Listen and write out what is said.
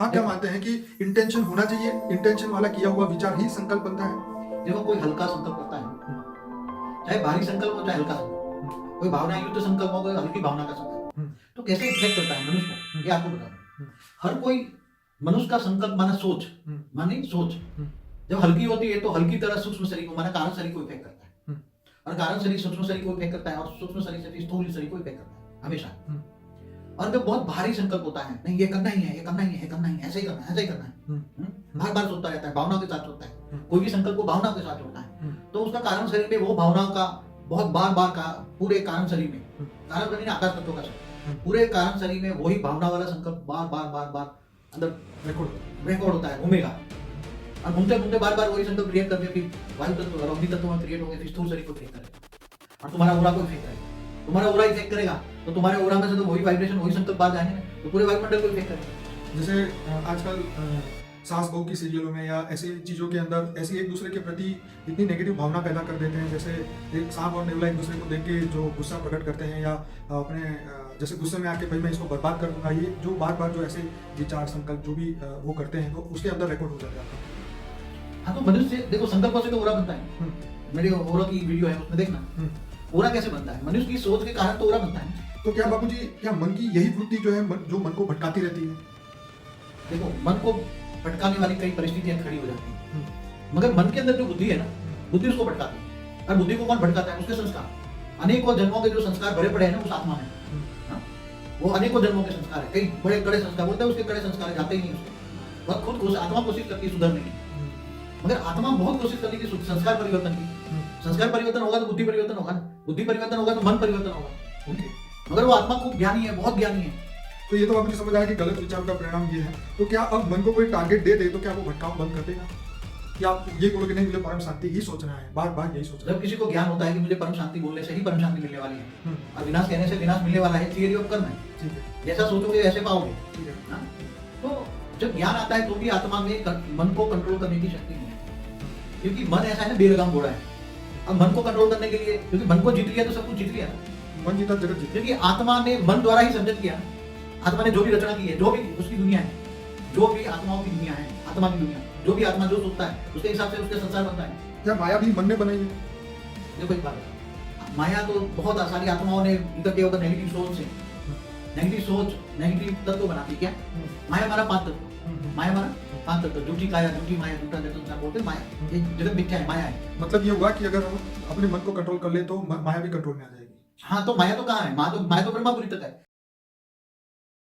आप क्या मानते हैं कि इंटेंशन होना चाहिए, इंटेंशन वाला किया हुआ विचार ही संकल्प बनता है? देखो कोई हल्का संकल्प करता है, चाहे भारी संकल्प हो चाहे हल्का संकल्प, कोई भावना युक्त संकल्प हो कोई हल्की भावना का संकल्प, तो कैसे इफेक्ट करता है मनुष्य को ये आपको बता दूं। हर कोई मनुष्य का संकल्प माना सोच, मानी सोच जब हल्की होती है तो हल्की तरह सूक्ष्म शरीर को माना कारण शरीर को इफेक्ट करता है, और कारण शरीर सूक्ष्म शरीर को इफेक्ट करता है, और सूक्ष्म शरीर से फिर स्थूल शरीर को इफेक्ट करता है हमेशा। और जब बहुत भारी संकल्प होता है, नहीं ये करना ही है, ये करना ही है, ये करना ही है, ऐसे ही करना है, ऐसे ही करना है, बार बार सोचता रहता है, भावना के साथ होता है, कोई भी संकल्प को भावना के साथ होता है, तो उसका कारण शरीर में वो भावना का बहुत बार बार का पूरे कारण शरीर में, कारण शरीर ने आकाश तत्वों का शरीर, पूरे कारण शरीर में वही भावना वाला संकल्प बार बार बार बार अंदर रिकॉर्ड होता है, घूमेगा, और घूमते घूमते बार बार वही संकल्प क्रिएट करके फिर वायु तत्व और अग्नि तत्व में क्रिएट होंगे, फिर स्थूल शरीर को क्रिएट करेगा, और तुम्हारा ओरा को इफेक्ट करेगा। तुम्हारा ओरा इफेक्ट करेगा तो तुम्हारे ओरा में से तो वही वाइब्रेशन वही संकल्प बाहर जाएंगे ना, तो पूरे वायुमंडल को इफेक्ट करेगा। जैसे आजकल सास बहू की सीरियलों में या ऐसी चीजों के अंदर ऐसी एक दूसरे के प्रति इतनी नेगेटिव भावना पैदा कर देते हैं, जैसे एक सांप और नेवला एक दूसरे को देख के जो गुस्सा प्रकट करते हैं, या अपने जैसे गुस्से में आके भाई मैं इसको बर्बाद कर दूंगा, ये जो बार बार जो ऐसे विचार संकल्प जो भी वो करते हैं तो उसके अंदर रिकॉर्ड हो जाता है। हाँ तो मनुष्य देखो संकल्पों से तो ओरा बनता है, मेरी ओरा की वीडियो है उसमें देखना ओरा कैसे बनता है, मनुष्य की सोच के कारण तो ओरा बनता है। तो क्या बाबूजी, क्या मन की यही वृत्ति जो है जो मन को भटकाती रहती है? देखो मन को भटकाने वाली कई परिस्थितियां खड़ी हो जाती हैं, मगर मन के अंदर जो बुद्धि है ना, बुद्धि उसको भटकाती है, और बुद्धि को कौन भटकाता है? उसके संस्कार, अनेकों जन्मों के जो संस्कार भरे पड़े हैं ना उस आत्मा में, वो अनेकों जन्मों के संस्कार है, कई बड़े कड़े संस्कार बोलते हैं, उसके कड़े संस्कार जाते ही नहीं उसको, वह खुद आत्मा कोशिश करती है सुधरने की, मगर आत्मा बहुत कोशिश करने की संस्कार परिवर्तन की, संस्कार परिवर्तन होगा तो बुद्धि परिवर्तन होगा, बुद्धि परिवर्तन होगा तो मन परिवर्तन होगा, मगर वो आत्मा खूब ज्ञानी है, बहुत ज्ञानी है। तो ये तो आपने समझ आया कि गलत विचार का परिणाम ये है, तो क्या अब मन को कोई टारगेट दे दे तो क्या वो भटकाव बंद कर देगा? कि आप ये बोलो कि नहीं मुझे परम शांति ही सोचना है, बार बार यही सोचना है। जब किसी को ज्ञान होता है कि मुझे परम शांति बोलने से ही परम शांति मिलने वाली है, और विनाश कहने से विनाश मिलने वाला है, थियरी ऑफ कर्म है, ठीक है, जैसा सोचोगे वैसे पाओगे, ठीक है। हाँ? तो जब ज्ञान आता है तो भी आत्मा में मन को कंट्रोल करने की शक्ति नहीं है, क्योंकि मन ऐसा है ना बेलगाम घोड़ा है। अब मन को कंट्रोल करने के लिए, क्योंकि मन को जीत लिया तो सब कुछ जीत लिया, मन जीता जगत जीता, क्योंकि आत्मा ने मन द्वारा ही समझन किया, आत्मा ने जो भी रचना की है, जो भी उसकी दुनिया है, जो भी आत्माओं की दुनिया है, आत्मा की दुनिया, जो भी आत्मा जो सोचता है उसके हिसाब से उसके संसार बनता है। क्या माया भी मन ने बनाई है? देखो एक बात, माया तो बहुत सारी आत्माओं ने इकट्ठे होकर नेगेटिव सोच से, नेगेटिव सोच नेगेटिव तत्व बनाती है। क्या माया हमारा पांच तत्व, माया हमारा पांच तत्व, झूठी काया, झूठी माया, झूठा जगत बोलते हैं माया, ये जगत मिथ्या है, माया है। मतलब ये हुआ कि अगर हम अपने मन को कंट्रोल कर ले तो माया भी कंट्रोल में आ जाएगी। हाँ तो माया तो कहाँ है, माया तो ब्रह्मापुरी तक है।